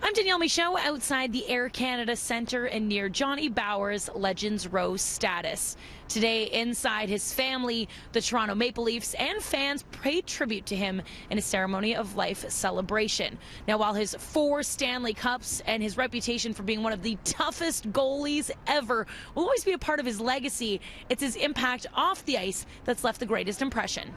I'm Danielle Michaud outside the Air Canada Centre and near Johnny Bower's Legends Row status. Today, inside his family, the Toronto Maple Leafs and fans paid tribute to him in a ceremony of life celebration. Now, while his 4 Stanley Cups and his reputation for being one of the toughest goalies ever will always be a part of his legacy, it's his impact off the ice that's left the greatest impression.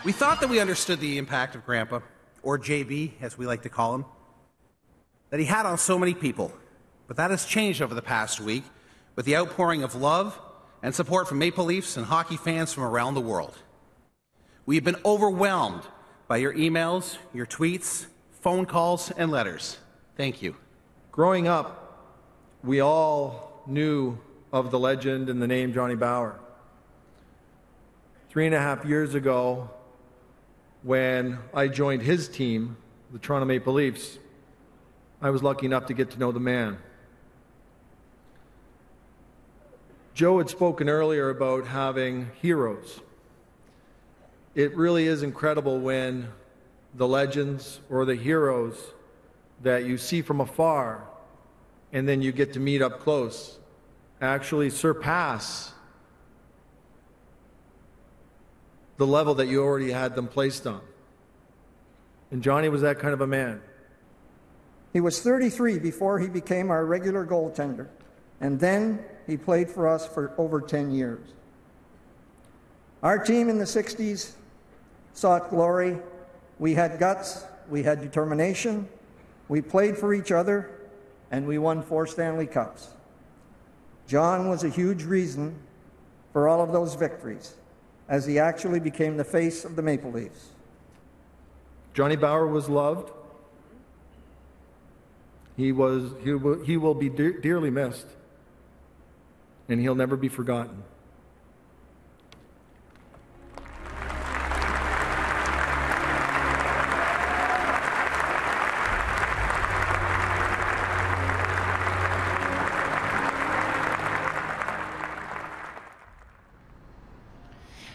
We thought that we understood the impact of Grandpa, or JB as we like to call him, that he had on so many people. But that has changed over the past week with the outpouring of love and support from Maple Leafs and hockey fans from around the world. We have been overwhelmed by your emails, your tweets, phone calls, and letters. Thank you. Growing up, we all knew of the legend and the name Johnny Bower. 3.5 years ago, when I joined his team, the Toronto Maple Leafs, I was lucky enough to get to know the man. Joe had spoken earlier about having heroes. It really is incredible when the legends or the heroes that you see from afar and then you get to meet up close actually surpass the level that you already had them placed on. And Johnny was that kind of a man. He was 33 before he became our regular goaltender, and then he played for us for over 10 years. Our team in the 60s sought glory. We had guts, we had determination, we played for each other, and we won 4 Stanley Cups. John was a huge reason for all of those victories, as he actually became the face of the Maple Leafs. Johnny Bower was loved. He will be dearly missed, and he'll never be forgotten.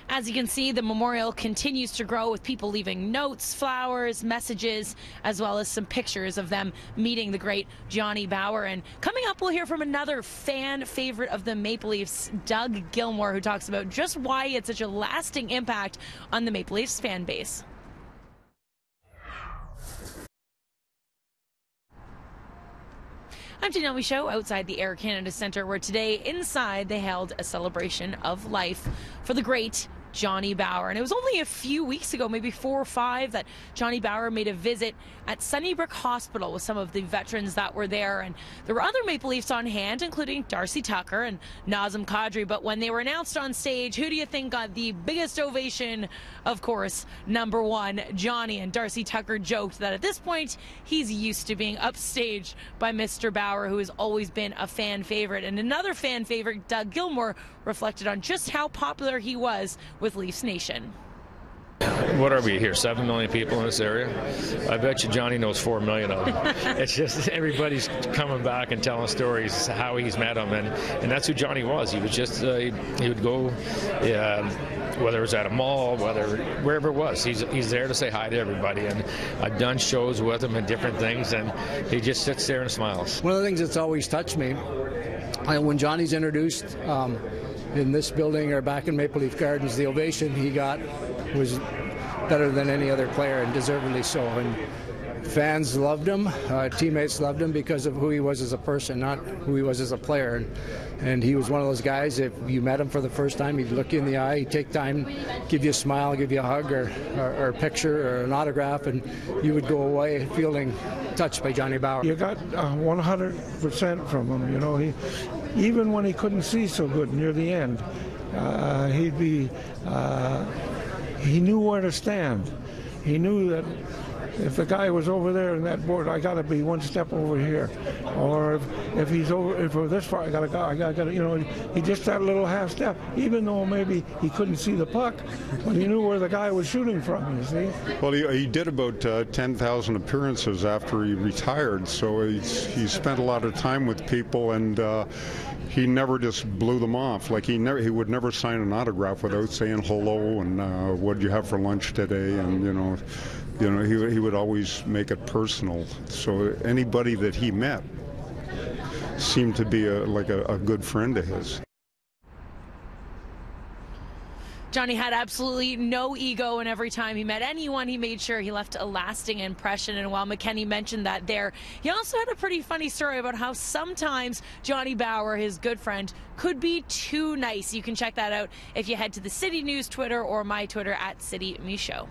As you can see, the memorial continues to grow with people leaving notes, flowers, messages, as well as some pictures of them meeting the great Johnny Bower. And coming up, we'll hear from another fan favorite of the Maple Leafs, Doug Gilmour, who talks about just why it's such a lasting impact on the Maple Leafs fan base. I'm Danielle Michaud outside the Air Canada Centre, where today inside they held a celebration of life for the great Johnny Bower. And it was only a few weeks ago, maybe 4 or 5, that Johnny Bower made a visit at Sunnybrook Hospital with some of the veterans that were there. And there were other Maple Leafs on hand, including Darcy Tucker and Nazem Kadri. But when they were announced on stage, who do you think got the biggest ovation? Of course, number 1, Johnny. And Darcy Tucker joked that at this point, he's used to being upstaged by Mr. Bower, who has always been a fan favorite. And another fan favorite, Doug Gilmour, reflected on just how popular he was with Leafs Nation. What are we here, 7 million people in this area? I bet you Johnny knows 4 million of them. It's just everybody's coming back and telling stories how he's met him, and that's who Johnny was. He was just he would go, whether it was at a mall, wherever it was, he's there to say hi to everybody. And I've done shows with him and different things, and he just sits there and smiles. One of the things that's always touched me, when Johnny's introduced in this building or back in Maple Leaf Gardens, the ovation he got was better than any other player, and deservedly so. And fans loved him, teammates loved him because of who he was as a person, not who he was as a player. And he was one of those guys, if you met him for the first time, he'd look you in the eye, he'd take time, give you a smile, give you a hug or a picture or an autograph, and you would go away feeling touched by Johnny Bower. You got 100% from him, you know. Even when he couldn't see so good near the end, he knew where to stand. He knew that if the guy was over there in that board, I got to be one step over here, or if he's over, if we're this far, I got to, you know. He just that little half step, even though maybe he couldn't see the puck, but he knew where the guy was shooting from. You see. Well, he did about 10,000 appearances after he retired, so he spent a lot of time with people, and he never just blew them off. Like he would never sign an autograph without saying hello and what did you have for lunch today, and he would always make it personal. So anybody that he met seemed to be a good friend of his. Johnny had absolutely no ego, and every time he met anyone, he made sure he left a lasting impression. And while McKenny mentioned that there, he also had a pretty funny story about how sometimes Johnny Bower, his good friend, could be too nice. You can check that out if you head to the City News Twitter or my Twitter at CityNews Show.